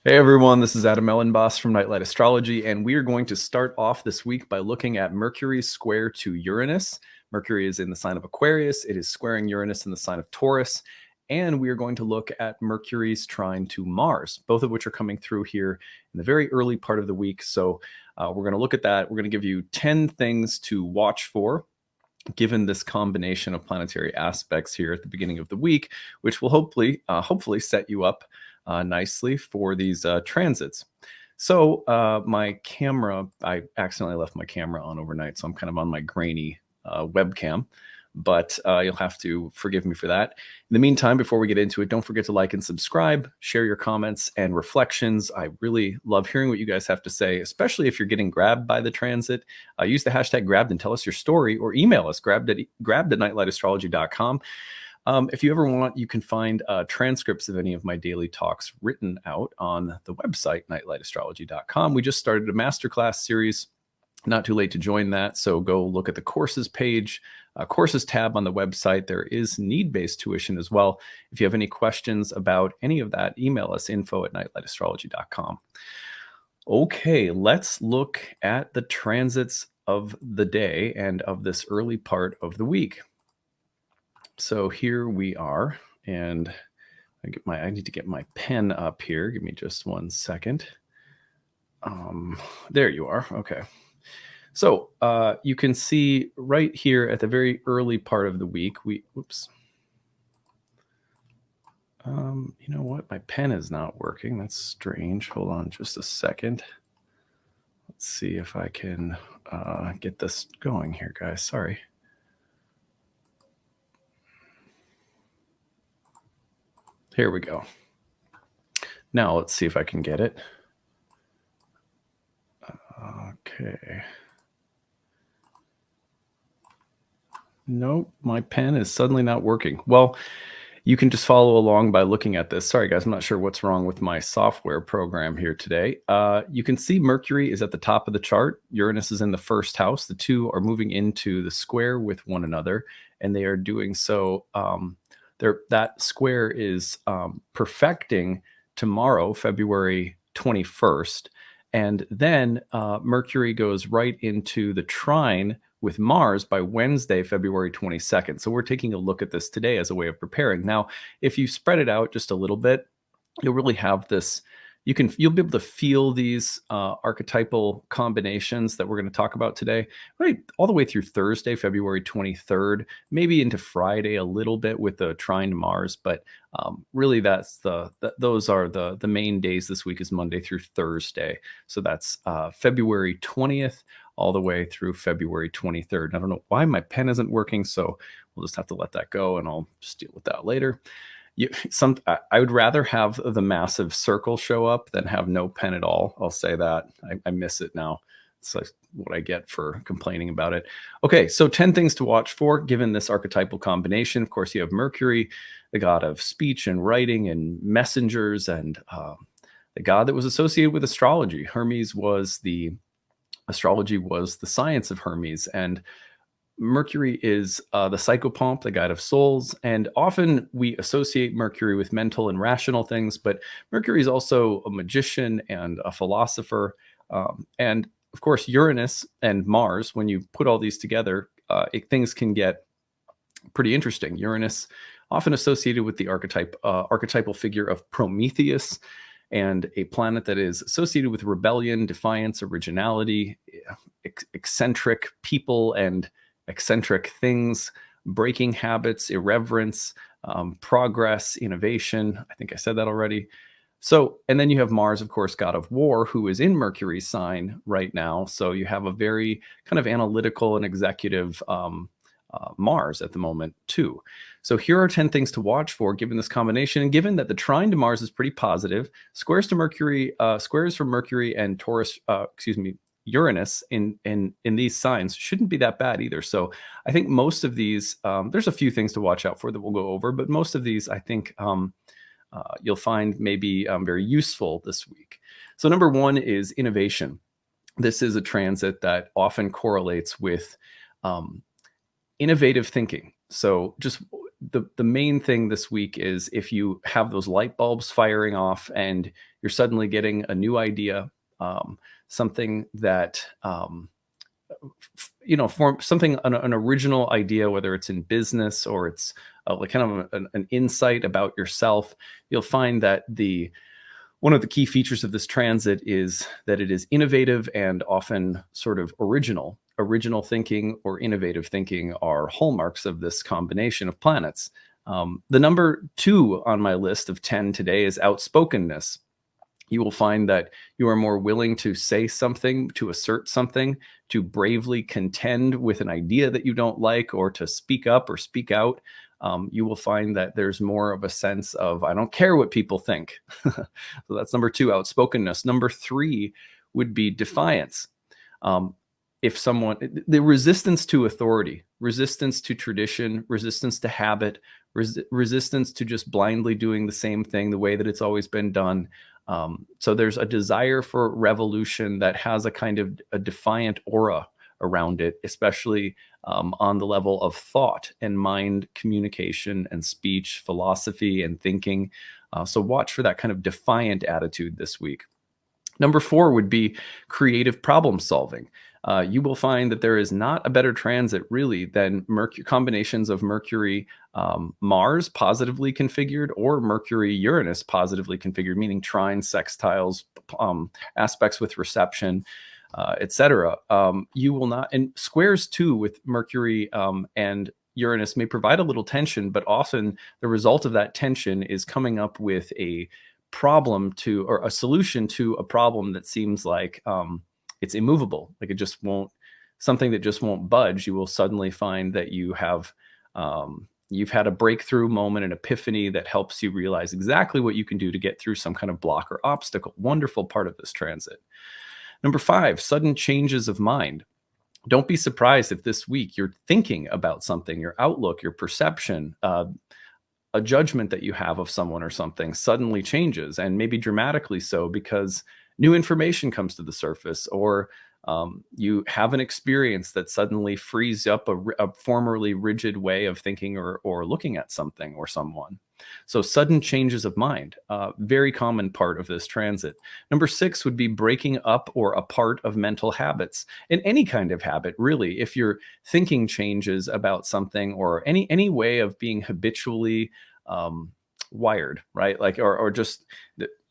Hey everyone, this is Adam Elenbaas from Nightlight Astrology, and we are going to start off this week by looking at Mercury's square to Uranus. Mercury is in the sign of Aquarius, it is squaring Uranus in the sign of Taurus, and we are going to look at Mercury's trine to Mars, both of which are coming through here in the very early part of the week. So we're going to look at that. We're going to give you 10 things to watch for given this combination of planetary aspects here at the beginning of the week, which will hopefully set you up nicely for these transits. So my camera, I accidentally left my camera on overnight, so I'm kind of on my grainy webcam, but you'll have to forgive me for that. In the meantime, before we get into it, don't forget to like and subscribe, share your comments and reflections. I really love hearing what you guys have to say, especially if you're getting grabbed by the transit. Use the hashtag grabbed and tell us your story, or email us grabbed@nightlightastrology.com. If you ever want, you can find transcripts of any of my daily talks written out on the website, nightlightastrology.com. We just started a masterclass series. Not too late to join that, so go look at the courses page, courses tab on the website. There is need-based tuition as well. If you have any questions about any of that, email us info@nightlightastrology.com. Okay, let's look at the transits of the day and of this early part of the week. So here we are, and I need to get my pen up here. Give me just one second. There you are. Okay. So you can see right here at the very early part of the week, whoops. You know what? My pen is not working. That's strange. Hold on just a second. Let's see if I can get this going here, guys. Sorry. Here we go. Now let's see if I can get it. Okay. Nope, my pen is suddenly not working. Well, you can just follow along by looking at this. Sorry, guys, I'm not sure what's wrong with my software program here today. You can see Mercury is at the top of the chart. Uranus is in the first house. The two are moving into the square with one another, and they are doing so. That square is perfecting tomorrow, February 21st. And then Mercury goes right into the trine with Mars by Wednesday, February 22nd. So we're taking a look at this today as a way of preparing. Now, if you spread it out just a little bit, you'll really have this, you'll be able to feel these archetypal combinations that we're going to talk about today, right, all the way through Thursday, February 23rd, maybe into Friday a little bit with the trine to Mars, but really those are the main days this week is Monday through Thursday. So that's February 20th all the way through February 23rd. I don't know why my pen isn't working, so we'll just have to let that go and I'll just deal with that later. I would rather have the massive circle show up than have no pen at all. I'll say that. I miss it now. It's like what I get for complaining about it. Okay, so 10 things to watch for given this archetypal combination. Of course, you have Mercury, the god of speech and writing and messengers, and the god that was associated with astrology. Astrology was the science of Hermes, and Mercury is the psychopomp, the guide of souls, and often we associate Mercury with mental and rational things, but Mercury is also a magician and a philosopher. And of course, Uranus and Mars, when you put all these together, things can get pretty interesting. Uranus, often associated with the archetypal figure of Prometheus, and a planet that is associated with rebellion, defiance, originality, eccentric people and eccentric things, breaking habits, irreverence, progress, innovation. I think I said that already. So, and then you have Mars, of course, god of war, who is in Mercury's sign right now. So you have a very kind of analytical and executive Mars at the moment too. So here are 10 things to watch for given this combination, and given that the trine to Mars is pretty positive, squares from Mercury and Taurus, Uranus in these signs shouldn't be that bad either. So I think most of these, there's a few things to watch out for that we'll go over, but most of these I think you'll find maybe very useful this week. So number one is innovation. This is a transit that often correlates with innovative thinking. So just the main thing this week is if you have those light bulbs firing off and you're suddenly getting a new idea, something that for something, an original idea, whether it's in business or it's like kind of an insight about yourself, you'll find that one of the key features of this transit is that it is innovative and often sort of original. Original thinking or innovative thinking are hallmarks of this combination of planets. The number 2 on my list of 10 today is outspokenness. You will find that you are more willing to say something, to assert something, to bravely contend with an idea that you don't like, or to speak up or speak out. You will find that there's more of a sense of, I don't care what people think. So that's number 2, outspokenness. Number 3 would be defiance. If someone, the resistance to authority, resistance to tradition, resistance to habit, resistance to just blindly doing the same thing the way that it's always been done. So there's a desire for revolution that has a kind of a defiant aura around it, especially on the level of thought and mind communication and speech, philosophy and thinking. So watch for that kind of defiant attitude this week. Number 4 would be creative problem solving. You will find that there is not a better transit really than combinations of Mercury, Mars positively configured, or Mercury, Uranus positively configured, meaning trines, sextiles, aspects with reception, etc. You will not, and squares too with Mercury and Uranus may provide a little tension, but often the result of that tension is coming up with a problem or a solution to a problem that seems like it's immovable, like it just won't, something that just won't budge. You will suddenly find that you've had a breakthrough moment, an epiphany that helps you realize exactly what you can do to get through some kind of block or obstacle. Wonderful part of this transit. Number 5, sudden changes of mind. Don't be surprised if this week you're thinking about something, your outlook, your perception, a judgment that you have of someone or something suddenly changes, and maybe dramatically so, because new information comes to the surface, or you have an experience that suddenly frees up a formerly rigid way of thinking or looking at something or someone. So sudden changes of mind, very common part of this transit. Number 6 would be breaking up or apart of mental habits, and any kind of habit, really. If your thinking changes about something, or any way of being habitually wired, right? Like, or just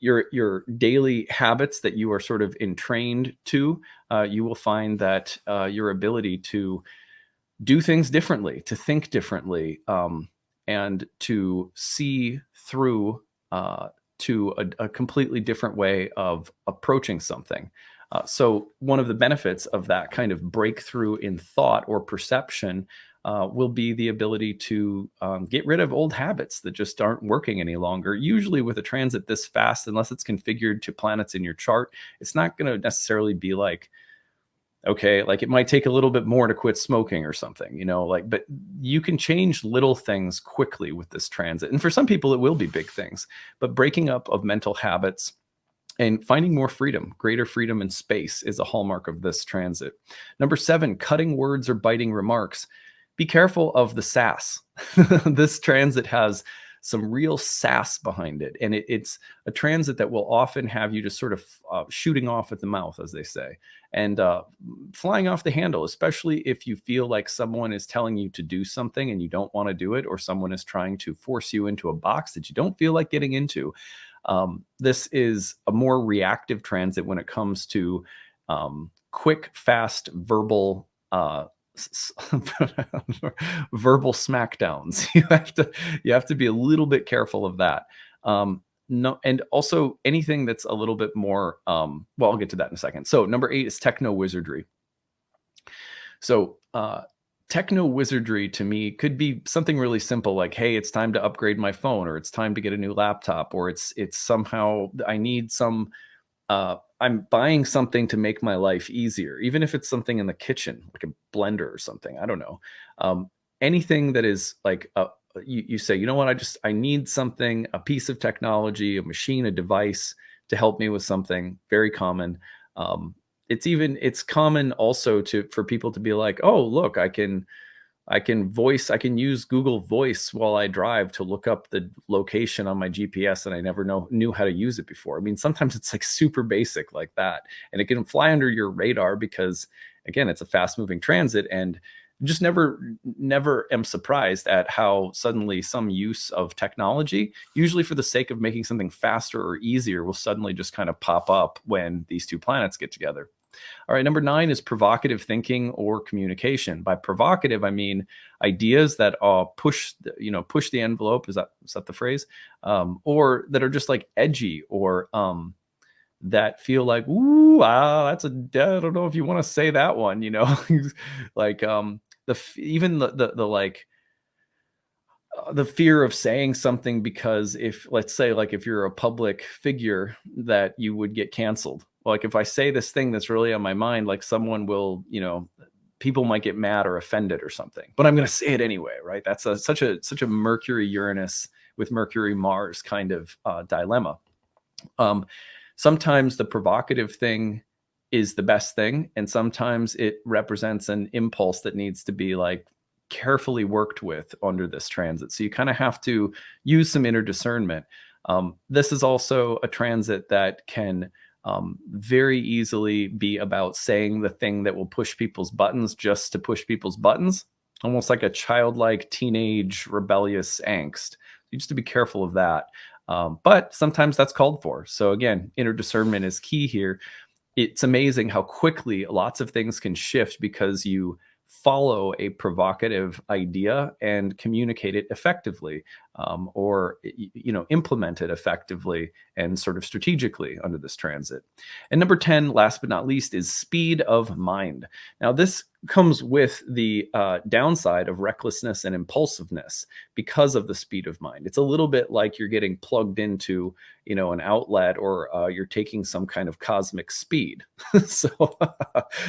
your daily habits that you are sort of entrained to, you will find that your ability to do things differently, to think differently, and to see through to a completely different way of approaching something. So one of the benefits of that kind of breakthrough in thought or perception will be the ability to get rid of old habits that just aren't working any longer. Usually with a transit this fast, unless it's configured to planets in your chart, it's not going to necessarily be like, okay, like it might take a little bit more to quit smoking or something, like, but you can change little things quickly with this transit. And for some people, it will be big things, but breaking up of mental habits and finding more freedom, greater freedom and space, is a hallmark of this transit. Number 7, cutting words or biting remarks. Be careful of the sass. This transit has some real sass behind it. And it's a transit that will often have you just sort of shooting off at the mouth, as they say, and flying off the handle, especially if you feel like someone is telling you to do something and you don't want to do it, or someone is trying to force you into a box that you don't feel like getting into. This is a more reactive transit when it comes to quick, fast, verbal verbal smackdowns. You have to be a little bit careful of that. No, and also anything that's a little bit more. Well, I'll get to that in a second. So number 8 is Techno Wizardry. So Techno Wizardry to me could be something really simple, like, hey, it's time to upgrade my phone, or it's time to get a new laptop, or it's somehow I need some. I'm buying something to make my life easier, even if it's something in the kitchen, like a blender or something. I don't know. Anything that is like, you say, you know what, I need something, a piece of technology, a machine, a device to help me with something. Very common. It's common also for people to be like, oh, look, I can I can use Google Voice while I drive to look up the location on my GPS, and I never knew how to use it before. I mean, sometimes it's like super basic like that, and it can fly under your radar because, again, it's a fast moving transit, and just never am surprised at how suddenly some use of technology, usually for the sake of making something faster or easier, will suddenly just kind of pop up when these two planets get together. All right, number 9 is provocative thinking or communication. By provocative, I mean ideas that push the envelope. Is that the phrase? Or that are just like edgy, or that feel like, ooh, I don't know if you want to say that one, like even the like the fear of saying something, because if, let's say, like if you're a public figure, that you would get canceled. Like if I say this thing that's really on my mind, like someone will, people might get mad or offended or something, but I'm going to say it anyway, right? That's such a Mercury Uranus with Mercury Mars kind of dilemma. Sometimes the provocative thing is the best thing, and sometimes it represents an impulse that needs to be like carefully worked with under this transit. So you kind of have to use some inner discernment. This is also a transit that can very easily be about saying the thing that will push people's buttons just to push people's buttons, almost like a childlike teenage rebellious angst. You just have to be careful of that. But sometimes that's called for. So again, inner discernment is key here. It's amazing how quickly lots of things can shift because you follow a provocative idea and communicate it effectively, or implement it effectively and sort of strategically under this transit. And number 10, last but not least, is speed of mind. Now this comes with the downside of recklessness and impulsiveness because of the speed of mind. It's a little bit like you're getting plugged into an outlet, or you're taking some kind of cosmic speed. so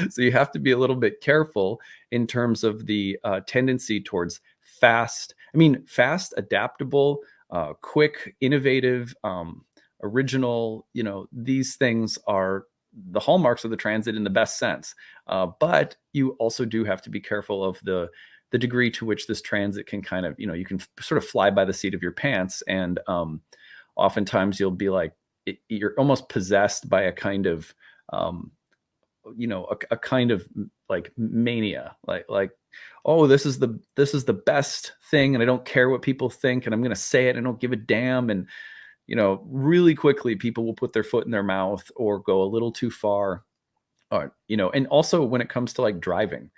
so you have to be a little bit careful in terms of the tendency towards fast, adaptable, quick, innovative, original. These things are the hallmarks of the transit in the best sense. But you also do have to be careful of the degree to which this transit can kind of, you can sort of fly by the seat of your pants. And oftentimes you'll be like, you're almost possessed by a kind of, a kind of like mania, like, oh, this is the best thing, and I don't care what people think, and I'm going to say it, and I don't give a damn. And really quickly people will put their foot in their mouth or go a little too far. Or, and also when it comes to like driving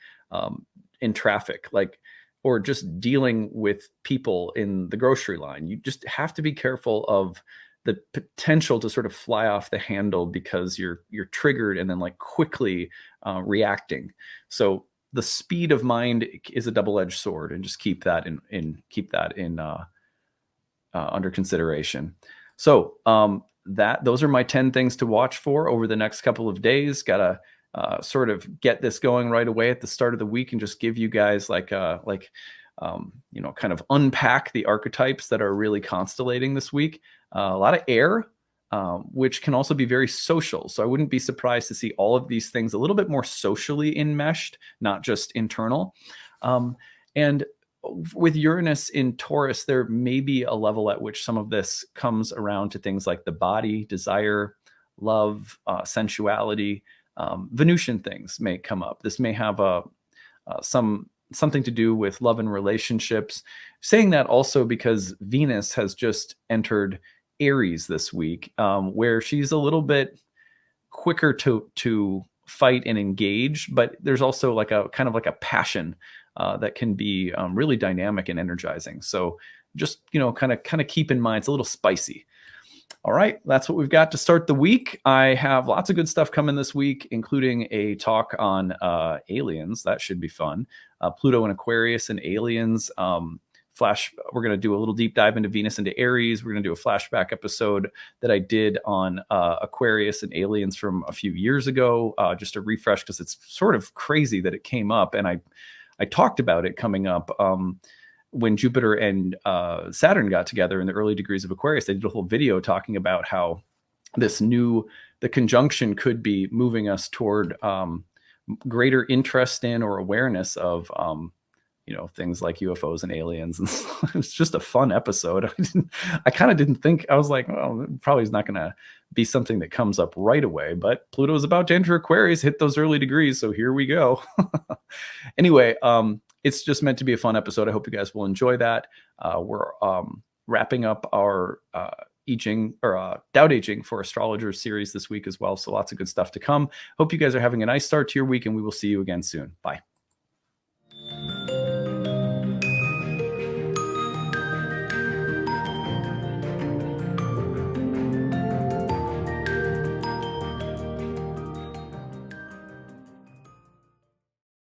in traffic, like, or just dealing with people in the grocery line, you just have to be careful of the potential to sort of fly off the handle because you're triggered and then like quickly reacting. So the speed of mind is a double-edged sword, and just keep that in under consideration. So those are my 10 things to watch for over the next couple of days. Gotta sort of get this going right away at the start of the week, and just give you guys kind of unpack the archetypes that are really constellating this week. A lot of air, which can also be very social. So I wouldn't be surprised to see all of these things a little bit more socially enmeshed, not just internal. And with Uranus in Taurus, there may be a level at which some of this comes around to things like the body, desire, love, sensuality. Venusian things may come up. This may have something to do with love and relationships. Saying that also because Venus has just entered Aries this week, where she's a little bit quicker to fight and engage, but there's also like a kind of like a passion that can be really dynamic and energizing. So just kind of keep in mind, it's a little spicy. All right, that's what we've got to start the week. I have lots of good stuff coming this week, including a talk on aliens. That should be fun. Pluto and Aquarius and aliens. We're going to do a little deep dive into Venus into Aries. We're going to do a flashback episode that I did on Aquarius and aliens from a few years ago, just a refresh, because it's sort of crazy that it came up, and I talked about it coming up when Jupiter and Saturn got together in the early degrees of Aquarius. They did a whole video talking about how the conjunction could be moving us toward greater interest in or awareness of things like UFOs and aliens. And it was just a fun episode. I kind of didn't think, I was like, well, probably is not going to be something that comes up right away, but Pluto is about to enter Aquarius, hit those early degrees. So here we go. Anyway, it's just meant to be a fun episode. I hope you guys will enjoy that. We're wrapping up our Doubt Aging for Astrologers series this week as well. So lots of good stuff to come. Hope you guys are having a nice start to your week, and we will see you again soon. Bye.